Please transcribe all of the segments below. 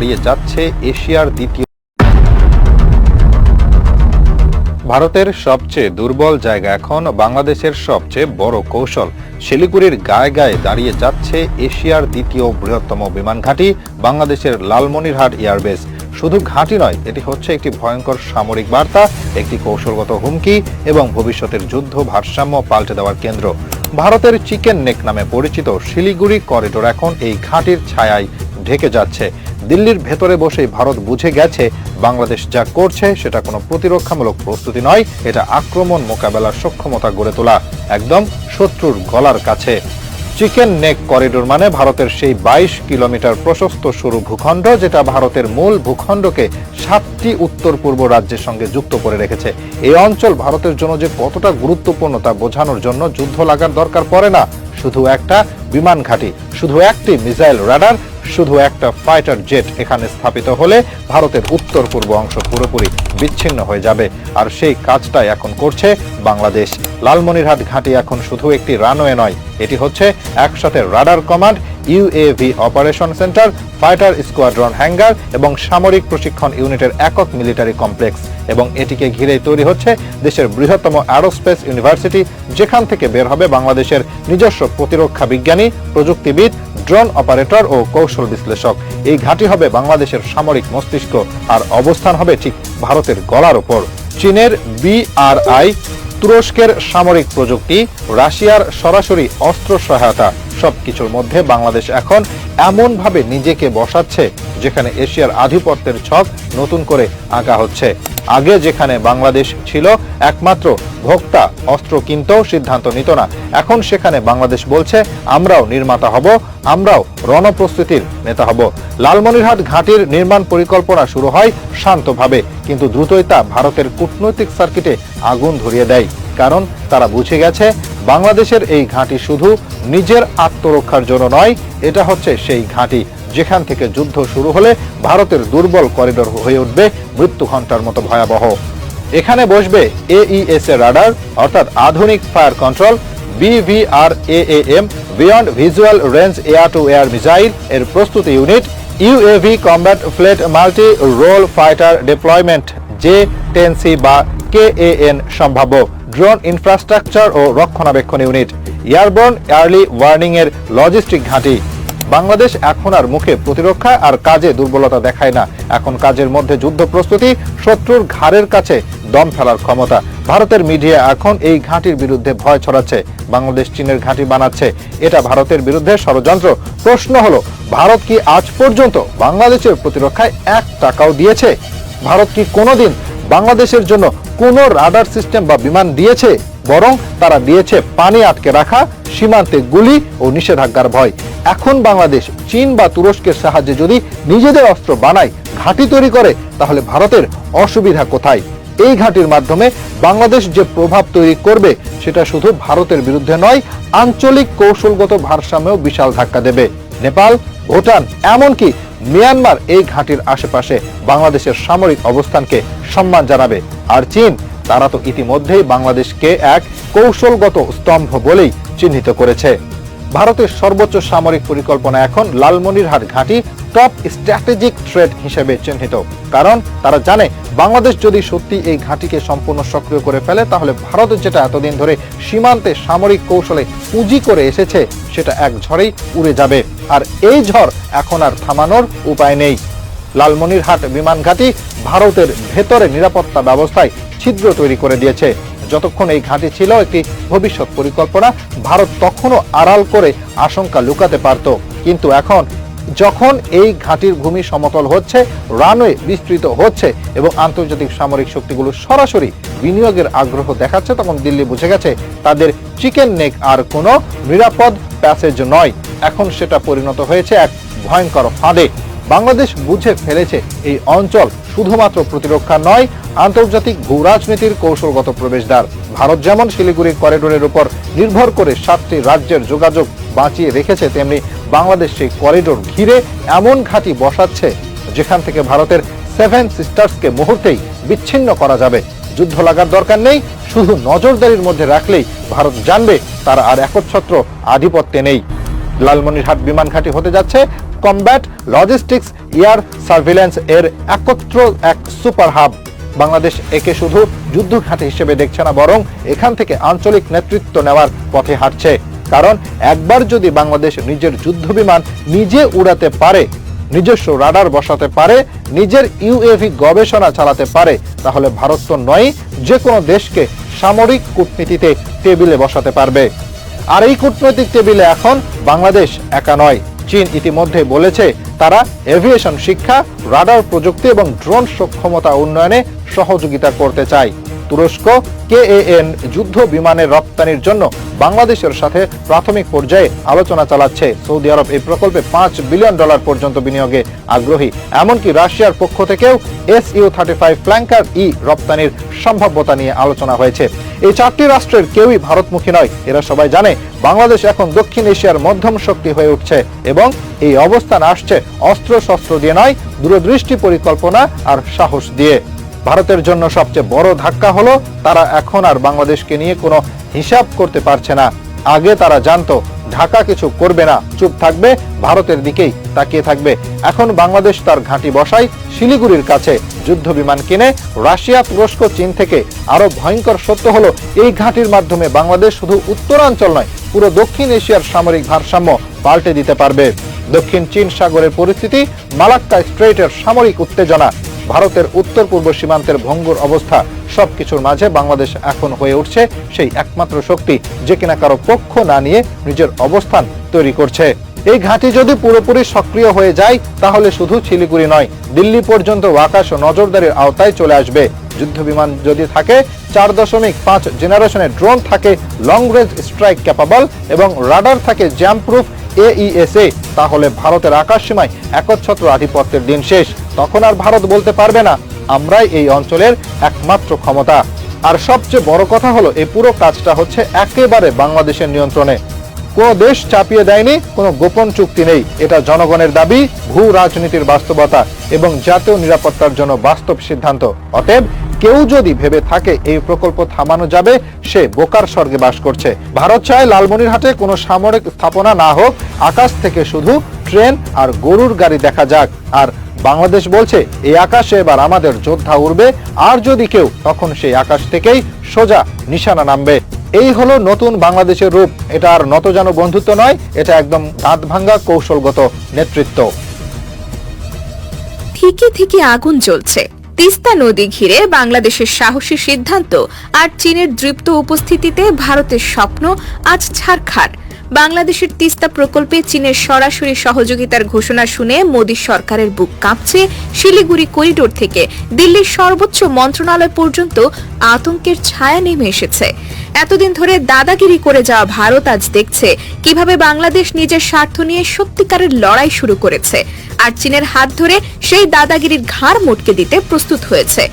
দাঁড়িয়ে যাচ্ছে এশিয়ার দ্বিতীয়। ভারতের সবচেয়ে দুর্বল জায়গা এখন বাংলাদেশের সবচেয়ে বড় কৌশল। শিলিগুড়ির গায়ে গায়ে দাঁড়িয়ে যাচ্ছে এশিয়ার দ্বিতীয় বৃহত্তম বিমান ঘাঁটি, বাংলাদেশের লালমনিরহাট এয়ারবেস। শুধু ঘাঁটি নয়, এটি হচ্ছে একটি ভয়ঙ্কর সামরিক বার্তা, একটি কৌশলগত হুমকি এবং ভবিষ্যতের যুদ্ধ ভারসাম্য পাল্টে দেওয়ার কেন্দ্র। ভারতের চিকেন নেক নামে পরিচিত শিলিগুড়ি করিডোর এখন এই ঘাঁটির ছায়ায় ঢেকে যাচ্ছে। দিল্লির ভেতরে বসেই ভারত বুঝে গেছে বাংলাদেশ যা করছে সেটা কোনো প্রতিরক্ষামূলক প্রস্তুতি নয়, এটা আক্রমণ মোকাবেলার সক্ষমতা গড়ে তোলা, একদম শত্রুর গলার কাছে। চিকেন নেক করিডোর মানে ভারতের সেই 22 কিলোমিটার প্রশস্ত সরু ভূখণ্ড, যেটা ভারতের মূল ভূখণ্ডকে 7টি উত্তর পূর্ব রাজ্যের সঙ্গে যুক্ত করে রেখেছে। এই অঞ্চল ভারতের জন্য যে কতটা গুরুত্বপূর্ণ তা বোঝানোর জন্য যুদ্ধ লাগার দরকার পড়ে না। শুধু একটা বিমান ঘাঁটি, শুধু একটি মিসাইল রাডার, শুধু একটা ফাইটার জেট এখানে স্থাপিত হলে ভারতের উত্তর পূর্ব অংশ পুরোপুরি বিচ্ছিন্ন হয়ে যাবে। আর সেই কাজটাই এখন করছে বাংলাদেশ। লালমনিরহাট ঘাঁটি এখন শুধু একটি রানওয়ে নয়, এটি হচ্ছে একসাথে radar command, UAV operation centre, fighter squadron hanger এবং সামরিক প্রশিক্ষণ ইউনিটের একক মিলিটারি কমপ্লেক্স। এবং এটিকে ঘিরেই তৈরি হচ্ছে দেশের বৃহত্তম অ্যারোস্পেস ইউনিভার্সিটি, যেখান থেকে বের হবে বাংলাদেশের নিজস্ব প্রতিরক্ষা বিজ্ঞানী, প্রযুক্তিবিদ, ড্রোন অপারেটর ও কৌশল বিশ্লেষক। এই ঘাঁটি হবে বাংলাদেশের সামরিক মস্তিষ্ক, আর অবস্থান হবে ঠিক ভারতের গলার ওপর। চীনের বিআরআই, তুরস্কের সামরিক প্রযুক্তি, রাশিয়ার সরাসরি অস্ত্র সহায়তা, সবকিছুর মধ্যে বাংলাদেশ এখন এমনভাবে নিজেকে বসাচ্ছে যেখানে এশিয়ার আধিপত্যের ছক নতুন করে আঁকা হচ্ছে। আগে যেখানে বাংলাদেশ ছিল একমাত্র ভোক্তা, অস্ত্র কিনতেও সিদ্ধান্ত নিত না, এখন সেখানে বাংলাদেশ বলছে আমরাও নির্মাতা হব, আমরাও রণপ্রস্তুতির নেতা হব। লালমনিরহাট ঘাঁটির নির্মাণ পরিকল্পনা শুরু হয় শান্তভাবে, কিন্তু দ্রুতই তা ভারতের কূটনৈতিক সার্কিটে আগুন ধরিয়ে দেয়। কারণ তারা বুঝে গেছে বাংলাদেশের এই ঘাঁটি শুধু নিজের আত্মরক্ষার জন্য নয়, এটা হচ্ছে সেই ঘাঁটি যেখান থেকে যুদ্ধ শুরু হলে ভারতের দুর্বল করিডোর হয়ে উঠবে মৃত্যু ঘণ্টার মতো ভয়াবহ। এখানে বসবে AES এর রাডার অর্থাৎ আধুনিক fire control, BVRAAM beyond visual range air to air missile এর প্রস্তুতি unit, UAV combat fleet multi role fighter deployment J-10C বা KAN সম্ভাব্য, ড্রোন ইনফ্রাস্ট্রাকচার ও রক্ষণাবেক্ষণ ইউনিট, এয়ারবোর্ন আর্লি ওয়ার্নিং এর লজিস্টিক ঘাঁটি। বাংলাদেশ এখন আর মুখে প্রতিরক্ষা আর কাজে দুর্বলতা দেখায় না, এখন কাজের মধ্যে যুদ্ধ প্রস্তুতি, শত্রুর ঘাড়ের কাছে দম ফেলার ক্ষমতা। ভারতের মিডিয়া এখন এই ঘাঁটির বিরুদ্ধে ভয় ছড়াচ্ছে, বাংলাদেশ চীনের ঘাঁটি বানাচ্ছে, এটা ভারতের বিরুদ্ধে ষড়যন্ত্র। প্রশ্ন হলো, ভারত কি আজ পর্যন্ত বাংলাদেশের প্রতিরক্ষায় 1 টাকাও দিয়েছে? ভারত কি কোনোদিন বাংলাদেশের জন্য কোনো রাডার সিস্টেম বা বিমান দিয়েছে? বরং তারা দিয়েছে পানি আটকে রাখা, সীমান্তে গুলি ও নিষেধাজ্ঞার ভয়। এখন বাংলাদেশ চীন বা তুরস্কের সাহায্যে যদি নিজেদের অস্ত্র বানায়, ঘাঁটি তৈরি করে, তাহলে ভারতের অসুবিধা কোথায়? এই ঘাঁটির মাধ্যমে বাংলাদেশ যে প্রভাব তৈরি করবে সেটা শুধু ভারতের বিরুদ্ধে নয়, আঞ্চলিক কৌশলগত ভারসাম্যেও বিশাল ধাক্কা দেবে। নেপাল, ভুটান, এমনকি মিয়ানমার এই ঘাঁটির আশেপাশে বাংলাদেশের সামরিক অবস্থানকে সম্মান জানাবে। আর চীন, তারা তো ইতিমধ্যেই বাংলাদেশকে এক কৌশলগত স্তম্ভ বলেই চিহ্নিত করেছে। ভারতের সর্বোচ্চ সামরিক পরিকল্পনা এখন লালমনিরহাট ঘাঁটি টপ স্ট্র্যাটেজিক থ্রেট হিসেবে চিহ্নিত, কারণ তারা জানে বাংলাদেশ যদি সত্যি এই ঘাঁটিকে সম্পূর্ণ সক্রিয় করে ফেলে, তাহলে ভারত যেটা এতদিন ধরে সীমান্তে সামরিক কৌশলে পুঁজি করে এসেছে সেটা এক ঝড়েই উড়ে যাবে। আর এই ঝড় এখন আর থামানোর উপায় নেই। লালমনিরহাট বিমান ঘাঁটি ভারতের ভেতরে নিরাপত্তা ব্যবস্থায় ছিদ্র তৈরি করে দিয়েছে। যতক্ষণ এই ঘাঁটি ছিল একটি ভবিষ্যৎ পরিকল্পনা, ভারত তখনও আড়াল করে আশঙ্কা লুকাতে পারত, কিন্তু এখন যখন এই ঘাঁটির ভূমি সমতল হচ্ছে, রানওয়ে বিস্তৃত হচ্ছে এবং আন্তর্জাতিক সামরিক শক্তিগুলো সরাসরি বিনিয়োগের আগ্রহ দেখাচ্ছে, তখন দিল্লি বুঝে গেছে তাদের চিকেন নেক আর কোনো নিরাপদ প্যাসেজ নয়, এখন সেটা পরিণত হয়েছে এক ভয়ঙ্কর ফাঁদে। বাংলাদেশ বুঝে ফেলেছে এই অঞ্চল শুধুমাত্র প্রতিরক্ষা নয়, আন্তর্জাতিক ভূ রাজনীতির কৌশলগত প্রবেশদ্বার। ভারত যেমন শিলিগুড়ি করিডোরের উপর নির্ভর করে 7টি রাজ্যের যোগাযোগ বাঁচিয়ে রেখেছে, তেমনি বাংলাদেশ সেই করিডোর ঘিরে এমন ঘাঁটি বসাচ্ছে যেখান থেকে ভারতের 7 সিস্টার্সকে মুহূর্তেই বিচ্ছিন্ন করা যাবে। যুদ্ধ লাগার দরকার নেই, শুধু নজরদারির মধ্যে রাখলেই ভারত জানবে তারা আর একচ্ছত্র আধিপত্যে নেই। লালমনিরহাট বিমান ঘাঁটি হতে যাচ্ছে কমব্যাট, লজিস্টিক্স, এয়ার সার্ভিল্যান্স এর একত্র এক সুপার হাব। বাংলাদেশ একে শুধু যুদ্ধ ঘাঁটি হিসেবে দেখছে না, বরং এখান থেকে আঞ্চলিক নেতৃত্ব নেওয়ার পথে হাঁটছে। কারণ একবার যদি বাংলাদেশ নিজের যুদ্ধ বিমান নিজে উড়াতে পারে, নিজস্ব রাডার বসাতে পারে, নিজের ইউএভি গবেষণা চালাতে পারে, তাহলে ভারত তো নয়, যে কোনো দেশকে সামরিক কূটনীতিতে টেবিলে বসাতে পারবে। আর এই কূটনৈতিক টেবিলে এখন বাংলাদেশ একা নয়। চীন ইতিমধ্যে বলেছে তারা এভিয়েশন শিক্ষা, রাডার প্রযুক্তি এবং ড্রোন সক্ষমতা উন্নয়নে সহযোগিতা করতে চায়। তুরস্ক KAN যুদ্ধ বিমানের রপ্তানির জন্য বাংলাদেশের সাথে প্রাথমিক পর্যায়ে আলোচনা চালাচ্ছে। সৌদি আরব এই প্রকল্পে $5 বিলিয়ন পর্যন্ত বিনিয়োগে আগ্রহী। এমনকি রাশিয়ার পক্ষ থেকেও Su-35 ফ্ল্যাঙ্কার রপ্তানির সম্ভাব্যতা নিয়ে আলোচনা হয়েছে। এই 4টি রাষ্ট্রের কেউই ভারতমুখী নয়। এরা সবাই জানে বাংলাদেশ এখন দক্ষিণ এশিয়ার মধ্যম শক্তি হয়ে উঠছে এবং এই অবস্থান আসছে অস্ত্রশস্ত্র দিয়ে নয়, দূরদৃষ্টি পরিকল্পনা আর সাহস দিয়ে। ভারতের জন্য সবচেয়ে বড় ধাক্কা হলো তারা এখন আর বাংলাদেশকে নিয়ে কোনো হিসাব করতে পারছে না। আগে তারা জানতো ঢাকা কিছু করবে না, চুপ থাকবে, ভারতের দিকেই তাকিয়ে থাকবে। এখন বাংলাদেশ তার ঘাঁটি বসায় শিলিগুড়ির কাছে, যুদ্ধ বিমান কিনে রাশিয়া, তুরস্ক, চীন থেকে। আরো ভয়ঙ্কর সত্য হলো এই ঘাঁটির মাধ্যমে বাংলাদেশ শুধু উত্তরাঞ্চল নয়, পুরো দক্ষিণ এশিয়ার সামরিক ভারসাম্য পাল্টে দিতে পারবে। দক্ষিণ চীন সাগরের পরিস্থিতি, মালাক্কা স্ট্রেইটের সামরিক উত্তেজনা, ভারতের উত্তর পূর্ব সীমান্তের ভঙ্গুর অবস্থা, সবকিছুর মাঝে বাংলাদেশ এখন হয়ে উঠছে সেই একমাত্র শক্তি যে কিনা কারো পক্ষ না নিয়ে নিজের অবস্থান তৈরি করছে। এই ঘাঁটি যদি পুরোপুরি সক্রিয় হয়ে যায় তাহলে শুধু শিলিগুড়ি নয়, দিল্লি পর্যন্ত আকাশ ও নজরদারির আওতায় চলে আসবে। যুদ্ধ বিমান যদি থাকে, 4.5 জেনারেশনের ড্রোন থাকে লং রেঞ্জ স্ট্রাইক ক্যাপাবল এবং রাডার থাকে জ্যাম প্রুফ AESA, তাহলে ভারতের আকাশ সীমায় একচ্ছত্র আধিপত্যের দিন শেষ। তখন আর ভারত বলতে পারবে না আমরাই এই অঞ্চলের একমাত্র ক্ষমতা। আর সবচেয়ে বড় কথা হলো এই পুরো কাজটা হচ্ছে একেবারে বাংলাদেশের নিয়ন্ত্রণে। কোনো দেশ চাপিয়ে দেয়নি, কোনো গোপন চুক্তি নেই। এটা জনগণের দাবি, ভূ রাজনীতির বাস্তবতা এবং জাতীয় নিরাপত্তার জন্য বাস্তব সিদ্ধান্ত। অতএব কেউ যদি ভেবে থাকে এই প্রকল্প থামানো যাবে, সে বোকার স্বর্গে বাস করছে। ভারত চায় লালমনিরহাটে কোনো সামরিক স্থাপনা না হোক, আকাশ থেকে শুধু ট্রেন আর গরুর গাড়ি দেখা যাক। আর বাংলাদেশ বলছে এই আকাশে এবার আমাদের যোদ্ধা উড়বে, আর যদি কেউ, তখন সেই আকাশ থেকেই সোজা নিশানা নামবে। এই হলো নতুন বাংলাদেশের রূপ। এটা আর নতজানু বন্ধুত্ব নয়, এটা একদম দাঁত ভাঙ্গা কৌশলগত নেতৃত্ব। থেকে থেকে আগুন জ্বলছে। তিস্তা নদী ঘিরে বাংলাদেশের সাহসী সিদ্ধান্ত আর চীনের দৃপ্ত উপস্থিতিতে ভারতের স্বপ্ন আজ ছারখার। বাংলাদেশের তিস্তা প্রকল্পে চীনের সরাসরি সহযোগিতার ঘোষণা শুনে মোদী সরকারের বুক কাঁপছে। শিলিগুড়ি করিডোর থেকে দিল্লির সর্বোচ্চ মন্ত্রণালয় পর্যন্ত আতঙ্কের ছায়া নেমে এসেছে। এতদিন ধরে দাদাগিরি করে যাওয়া ভারত আজ দেখছে কিভাবে বাংলাদেশ নিজের স্বার্থ নিয়ে সত্যিকারের লড়াই শুরু করেছে, আর চীনের হাত ধরে সেই দাদাগিরির ঘাড় মটকে দিতে প্রস্তুত হয়েছে।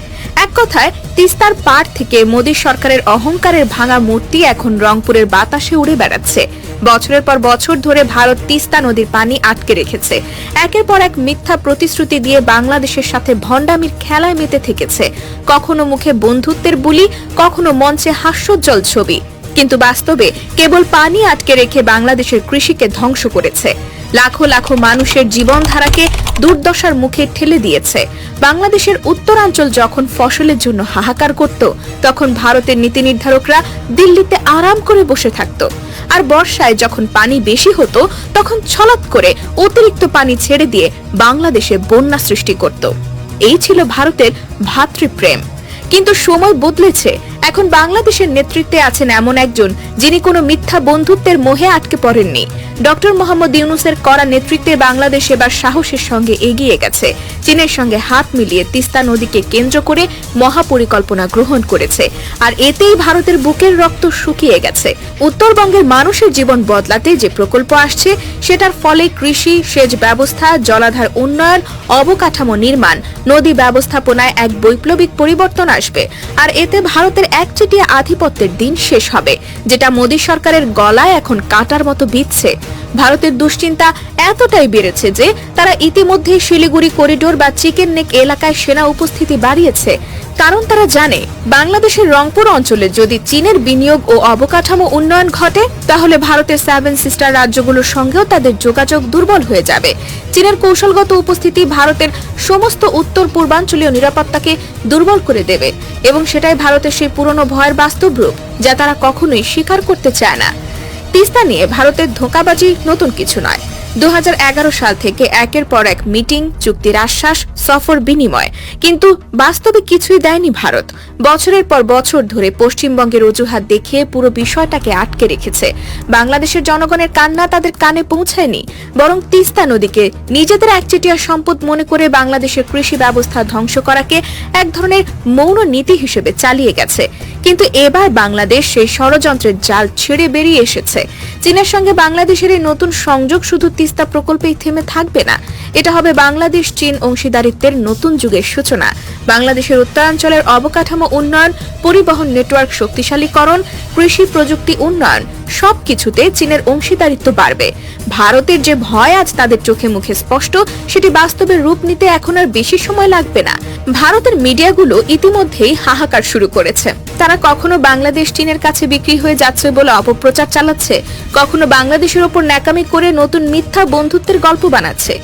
এক কথায় তিস্তার পাড় থেকে মোদী সরকারের অহংকারের ভাঙা মূর্তি এখন রংপুরের বাতাসে উড়ে বেড়াচ্ছে। বছরের পর বছর ধরে ভারত তিস্তা নদীর পানি আটকে রেখেছে, একের পর এক মিথ্যা প্রতিশ্রুতি দিয়ে বাংলাদেশের সাথে ভণ্ডামির খেলায় মেতে থেকেছে। কখনো মুখে বন্ধুত্বের বুলি, কখনো মঞ্চে হাস্যোজ্জ্বল ছবি, কিন্তু বাস্তবে কেবল পানি আটকে রেখে বাংলাদেশের কৃষিকে ধ্বংস করেছে। লাখো লাখো মানুষের জীবনধারাকে দুর্দশার মুখে ঠেলে দিয়েছে। বাংলাদেশের উত্তরাঞ্চল যখন ফসলের জন্য হাহাকার করত, তখন ভারতের নীতি নির্ধারকরা দিল্লিতে আরাম করে বসে থাকত। আর বর্ষায় যখন পানি বেশি হতো, তখন ছলৎ করে অতিরিক্ত পানি ছেড়ে দিয়ে বাংলাদেশে বন্যা সৃষ্টি করত। এই ছিল ভারতের ভ্রাতৃপ্রেম। কিন্তু সময় বদলেছে। এখন বাংলাদেশের নেতৃত্বে আছেন এমন একজন যিনি কোনো মিথ্যা বন্ধুত্বের মোহে আটকে পড়েননি। ডক্টর মোহাম্মদ ইউনূসের কড়া নেতৃত্বে বাংলাদেশ এবার সাহসের সঙ্গে এগিয়ে গেছে। চীনের সঙ্গে হাত মিলিয়ে তিস্তা নদীকে কেন্দ্র করে মহাপরিকল্পনা গ্রহণ করেছে। আর এতেই ভারতের বুকের রক্ত শুকিয়ে গেছে। উত্তরবঙ্গের মানুষের জীবন বদলাতে যে প্রকল্প আসছে, সেটার ফলে কৃষি, সেচ ব্যবস্থা, জলাধার উন্নয়ন, অবকাঠামো নির্মাণ, নদী ব্যবস্থাপনায় এক বৈপ্লবিক পরিবর্তন আসবে। আর এতে ভারতের একচেটিয়া আধিপত্যের দিন শেষ হবে, যেটা মোদী সরকারের গলায় এখন কাঁটার মতো বিঁধছে। ভারতের দুশ্চিন্তা এতটাই বেড়েছে যে তারা ইতিমধ্যে শিলিগুড়ি করিডোর বা চিকেন নেক এলাকায় সেনা উপস্থিতি বাড়িয়েছে। কারণ তারা জানে বাংলাদেশের রংপুর অঞ্চলে যদি চীনের বিনিয়োগ ও অবকাঠামো উন্নয়ন ঘটে তাহলে ভারতের 7 সিস্টার রাজ্যগুলোর সঙ্গেও তাদের যোগাযোগ দুর্বল হয়ে যাবে। চীনের কৌশলগত উপস্থিতি ভারতের সমস্ত উত্তর পূর্বাঞ্চলীয় নিরাপত্তাকে দুর্বল করে দেবে এবং সেটাই ভারতের সেই পুরনো ভয়ের বাস্তব রূপ যা তারা কখনোই স্বীকার করতে চায় না। তিস্তা নিয়ে ভারতের ধোঁকাবাজি নতুন কিছু নয়। 2011 সাল থেকে একের পর এক মিটিং, চুক্তির আশ্বাস, সফর বিনিময়, কিন্তু বাস্তবে কিছুই দেয়নি ভারত। বছরের পর বছর ধরে পশ্চিমবঙ্গের অজুহাত দেখিয়ে পুরো বিষয়টাকে আটকে রেখেছে। বাংলাদেশের জনগণের কান্না তাদের কানে পৌঁছায়নি, বরং তিস্তা নদীকে নিজেদের একচেটিয়া সম্পদ মনে করে বাংলাদেশের কৃষি ব্যবস্থা ধ্বংস করাকে এক ধরনের মৌন নীতি হিসেবে চালিয়ে গেছে। কিন্তু এবার বাংলাদেশ সেই ষড়যন্ত্রের জাল ছেড়ে বেরিয়ে এসেছে। চীনের সঙ্গে বাংলাদেশের এই নতুন সংযোগ শুধু তিস্তা প্রকল্পেই থেমে থাকবে না, এটা হবে বাংলাদেশ চীন অংশীদারিত্বের নতুন যুগের সূচনা। বাংলাদেশের উত্তরাঞ্চলের অবকাঠামো উন্নয়ন, পরিবহন নেটওয়ার্ক শক্তিশালীকরণ, কৃষি প্রযুক্তি উন্নয়ন সবকিছুতে চীনের অংশীদারিত্ব বাড়বে। ভারতের যে ভয় আজ তাদের চোখে মুখে স্পষ্ট, সেটি বাস্তবে রূপ নিতে এখন আর বেশি সময় লাগবে না। ভারতের মিডিয়াগুলো ইতিমধ্যেই হাহাকার শুরু করেছে। তারা কখনো বাংলাদেশ চীনের কাছে বিক্রি হয়ে যাচ্ছে বলে অপপ্রচার চালাচ্ছে, কখনো বাংলাদেশের ওপর ন্যাকামি করে নতুন মিথ্যা বন্ধুত্বের গল্প বানাচ্ছে।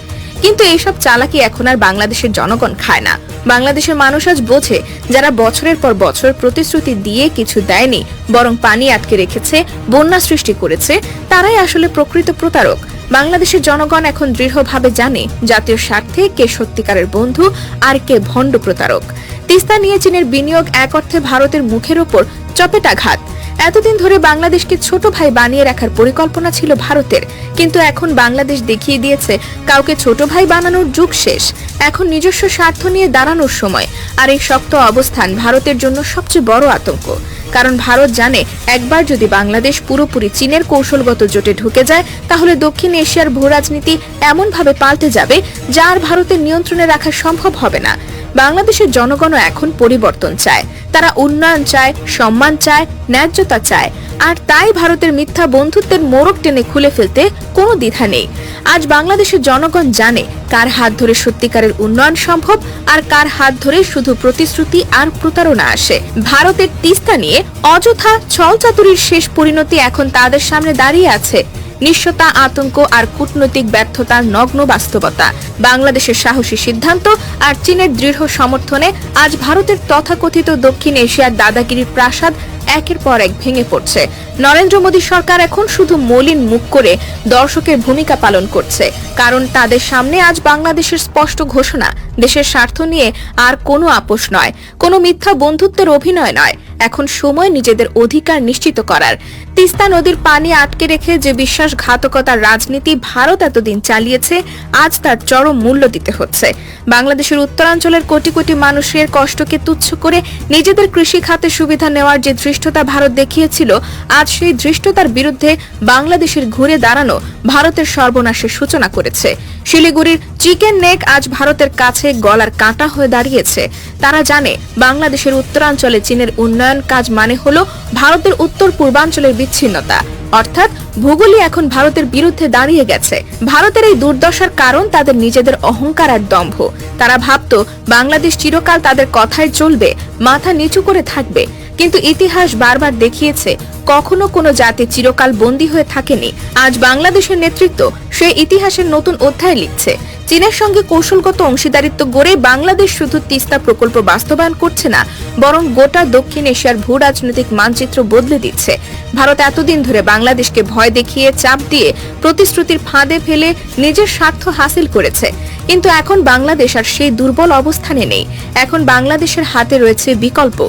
কিন্তু এইসব চালাকি এখন আর বাংলাদেশের জনগণ খায় না। বাংলাদেশের মানুষ আজ বোঝে, যারা বছরের পর বছর প্রতিশ্রুতি দিয়ে কিছু দেয়নি, বরং পানি আটকে রেখেছে, বন্যা সৃষ্টি করেছে, তারাই আসলে প্রকৃত প্রতারক। বাংলাদেশের জনগণ এখন দৃঢ়ভাবে জানে জাতীয় স্বার্থে কে সত্যিকারের বন্ধু আর কে ভণ্ড প্রতারক। তিস্তা নিয়ে চীনের বিনিয়োগ এক অর্থে ভারতের মুখের ওপর চপেটাঘাত। এতদিন ধরে বাংলাদেশকে ছোট ভাই বানিয়ে রাখার পরিকল্পনা ছিল ভারতের, কিন্তু এখন বাংলাদেশ দেখিয়ে দিয়েছে কাউকে ছোট ভাই বানানোর যুগ শেষ। এখন নিজস্ব স্বার্থ নিয়ে দাঁড়ানোর সময়। আর এই শক্ত অবস্থান ভারতের জন্য সবচেয়ে বড় আতঙ্ক। কারণ ভারত জানে, একবার যদি বাংলাদেশ পুরোপুরি চীনের কৌশলগত জোটে ঢুকে যায়, তাহলে দক্ষিণ এশিয়ার ভূরাজনীতি এমনভাবে পাল্টে যাবে যা আর ভারতের নিয়ন্ত্রণে রাখা সম্ভব হবে না। বাংলাদেশের জনগণও এখন পরিবর্তন চায়। তারা উন্নয়ন চায়, সম্মান চায়, ন্যায্যতা চায়। আর তাই ভারতের মিথ্যা বন্ধুত্বের মোড়ক টেনে খুলে ফেলতে কোনো দ্বিধা নেই। আজ বাংলাদেশের জনগণ জানে কার হাত ধরে সত্যিকারের উন্নয়ন সম্ভব আর কার হাত ধরে শুধু প্রতিশ্রুতি আর প্রতারণা আসে। ভারতের তিস্তা নিয়ে অযথা ছলচাতুরির শেষ পরিণতি এখন তাদের সামনে দাঁড়িয়ে আছে। নিঃস্বতা, আতঙ্ক আর কূটনৈতিক ব্যর্থতার নগ্ন বাস্তবতা। বাংলাদেশের সাহসী সিদ্ধান্ত আর চীনের দৃঢ় সমর্থনে আজ ভারতের তথাকথিত দক্ষিণ এশিয়ার দাদাগিরির প্রাসাদ একের পর এক ভেঙে পড়ছে। নরেন্দ্র মোদী সরকার এখন শুধু মলিন মুখ করে দর্শকের ভূমিকা পালন করছে, কারণ তাদের সামনে আজ বাংলাদেশের স্পষ্ট ঘোষণা, দেশের স্বার্থ নিয়ে আর কোনো আপোষ নয়, কোনো মিথ্যা বন্ধুত্বের অভিনয় নয়। এখন সময় নিজেদের অধিকার নিশ্চিত করার। তিস্তা নদীর পানি আটকে রেখে যে বিশ্বাসঘাতকতার রাজনীতি ভারত এতদিন চালিয়েছে, আজ তার চরম মূল্য দিতে হচ্ছে। বাংলাদেশের উত্তরাঞ্চলের কোটি কোটি মানুষের কষ্টকে তুচ্ছ করে নিজেদের কৃষি খাতে সুবিধা নেওয়ার যে ধৃষ্টতা ভারত দেখিয়েছিল, আজ সেই ধৃষ্টতার বিরুদ্ধে বাংলাদেশের ঘুরে দাঁড়ানো ভারতের সর্বনাশের সূচনা করেছে। শিলিগুড়ির চিকেন নেক আজ ভারতের কাছে গলার কাঁটা হয়ে দাঁড়িয়েছে। তারা জানে বাংলাদেশের উত্তরাঞ্চলে চীনের উন্নয়ন কাজ মানে হলো ভারতের উত্তর পূর্বাঞ্চলের বিচ্ছিন্নতা। অর্থাৎ ভূগোলই এখন ভারতের বিরুদ্ধে দাঁড়িয়ে গেছে। ভারতের এই দুর্দশার কারণ তাদের নিজেদের অহংকার আর দম্ভ। তারা ভাবতো বাংলাদেশ চিরকাল তাদের কথায় চলবে, মাথা নিচু করে থাকবে। কিন্তু ইতিহাস বারবার দেখিয়েছে কখনো কোনো জাতি চিরকাল বন্দী হয়ে থাকেনি। আজ বাংলাদেশের নেতৃত্ব সে ইতিহাসের নতুন অধ্যায় লিখছে। চীনের সঙ্গে কৌশলগত অংশীদারিত্ব গড়ে বাংলাদেশ শুধু তিস্তা প্রকল্প বাস্তবায়ন করছে না, বরং গোটা দক্ষিণ এশিয়ার ভূ রাজনৈতিক মানচিত্র বদলে দিচ্ছে। ভারত এতদিন ধরে বাংলাদেশকে ভয় দেখিয়ে, চাপ দিয়ে, প্রতিশ্রুতির ফাঁদে ফেলে নিজের স্বার্থ হাসিল করেছে। কিন্তু এখন বাংলাদেশ আর সেই দুর্বল অবস্থানে নেই। এখন বাংলাদেশের হাতে রয়েছে বিকল্প।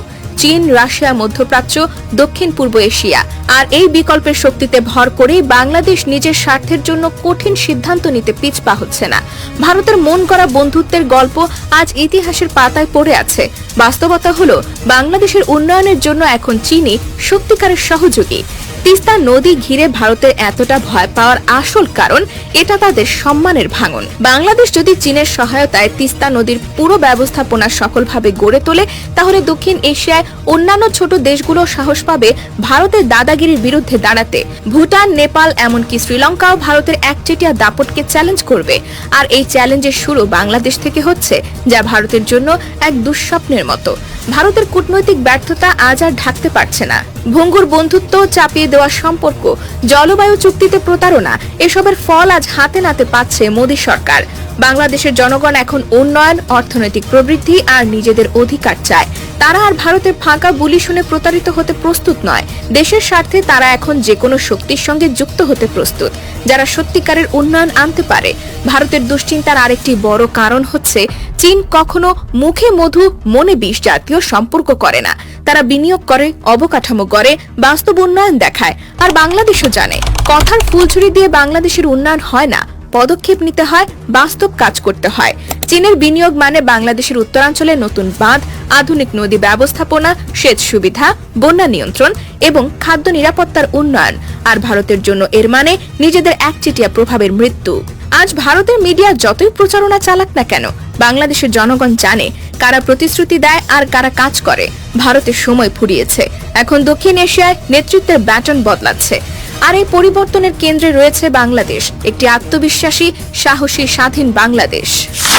চীন, রাশিয়া, মধ্যপ্রাচ্য, দক্ষিণ পূর্ব এশিয়া। আর এই বিকল্পের শক্তিতে ভর করে বাংলাদেশ নিজের স্বার্থের জন্য কঠিন সিদ্ধান্ত নিতে পিছপা হচ্ছে না। ভারতের মন করা বন্ধুত্বের গল্প আজ ইতিহাসের পাতায় পড়ে আছে। বাস্তবতা হলো বাংলাদেশের উন্নয়নের জন্য এখন চীনই সত্যিকারের সহযোগী। তিস্তা নদী ঘিরে ভারতের এতটা ভয় পাওয়ার আসল কারণ এটা তাদের সম্মানের ভাঙন। বাংলাদেশ যদি চীনের সহায়তায় তিস্তা নদীর পুরো ব্যবস্থাপনা সফলভাবে গড়ে তোলে, তাহলে দক্ষিণ এশিয়ায় অন্যান্য ছোট দেশগুলো সাহস পাবে ভারতের দাদাগিরির বিরুদ্ধে দাঁড়াতে। ভুটান, নেপাল, এমনকি শ্রীলঙ্কাও ভারতের একচেটিয়া দাপটকে চ্যালেঞ্জ করবে। আর এই চ্যালেঞ্জের শুরু বাংলাদেশ থেকে হচ্ছে, যা ভারতের জন্য এক দুঃস্বপ্নের মতো। ভারতের কূটনৈতিক ব্যর্থতা আজ আর ঢাকতে পারছে না। ভঙ্গুর বন্ধুত্ব, চাপিয়ে দেওয়া সম্পর্ক, জলবায়ু চুক্তিতে প্রতারণা, এসবের ফল আজ হাতে নাতে পাচ্ছে মোদী সরকার। বাংলাদেশের জনগণ এখন উন্নয়ন, অর্থনৈতিক প্রবৃদ্ধি আর নিজেদের অধিকার চায়। তারা আর ভারতের ফাঁকা বুলি শুনে প্রতারিত হতে প্রস্তুত নয়। দেশের স্বার্থে তারা এখন যে কোনো শক্তির সঙ্গে যুক্ত হতে প্রস্তুত, যারা সত্যিকারের উন্নয়ন আনতে পারে। ভারতের দুশ্চিন্তার আরেকটি বড় কারণ হচ্ছে, চীন কখনো মুখে মধু মনে বিষ জাতীয় সম্পর্ক করে না। তারা বিনিয়োগ করে, অবকাঠামো করে, বাস্তব উন্নয়ন দেখায়। আর বাংলাদেশও জানে, কথার ফুলঝুরি দিয়ে বাংলাদেশের উন্নয়ন হয় না, পদক্ষেপ নিতে হয়, বাস্তব কাজ করতে হয়। চীনের বিনিয়োগ মানে বাংলাদেশের উত্তরাঞ্চলে নতুন বাঁধ, আধুনিক নদী ব্যবস্থাপনা, সেচ সুবিধা, বন্যা নিয়ন্ত্রণ এবং খাদ্য নিরাপত্তার উন্নয়ন। আর ভারতের জন্য এর মানে নিজেদের একচেটিয়া প্রভাবের মৃত্যু। আজ ভারতের মিডিয়া যতই প্রচারণা চালাক না কেন, বাংলাদেশের জনগণ জানে কারা প্রতিশ্রুতি দেয় আর কারা কাজ করে। ভারতের সময় ফুরিয়েছে। এখন দক্ষিণ এশিয়ায় নেতৃত্বের ব্যাটন বদলাচ্ছে। আর এই পরিবর্তনের কেন্দ্রে রয়েছে বাংলাদেশ, একটি আত্মবিশ্বাসী, সাহসী, স্বাধীন বাংলাদেশ।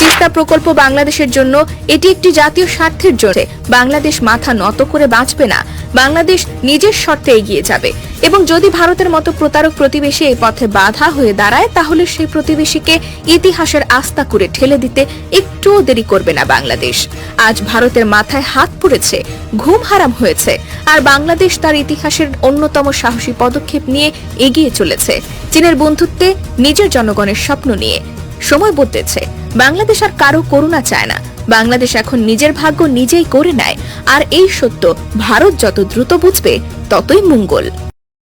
তিস্তা প্রকল্প বাংলাদেশের জন্য এটি একটি জাতীয় স্বার্থের জন্য। বাংলাদেশ মাথা নত করে বাঁচবে না। বাংলাদেশ নিজের শর্তে এগিয়ে যাবে। এবং যদি ভারতের মতো প্রতারক প্রতিবেশী এই পথে বাধা হয়ে দাঁড়ায়, তাহলে সেই প্রতিবেশীকে ইতিহাসের আস্থা করে ঠেলে দিতে একটুও দেরি করবে না বাংলাদেশ। আজ ভারতের মাথায় হাত পড়েছে, ঘুম হারাম হয়েছে। আর বাংলাদেশ তার ইতিহাসের অন্যতম সাহসী পদক্ষেপ নিয়ে এগিয়ে চলেছে, চীনের বন্ধুত্বে, নিজের জনগণের স্বপ্ন নিয়ে। সময় বদলেছে। বাংলাদেশ আর কারো করুণা চায় না। বাংলাদেশ এখন নিজের ভাগ্য নিজেই করে নেয়। আর এই সত্য ভারত যত দ্রুত বুঝবে, ততই মঙ্গল।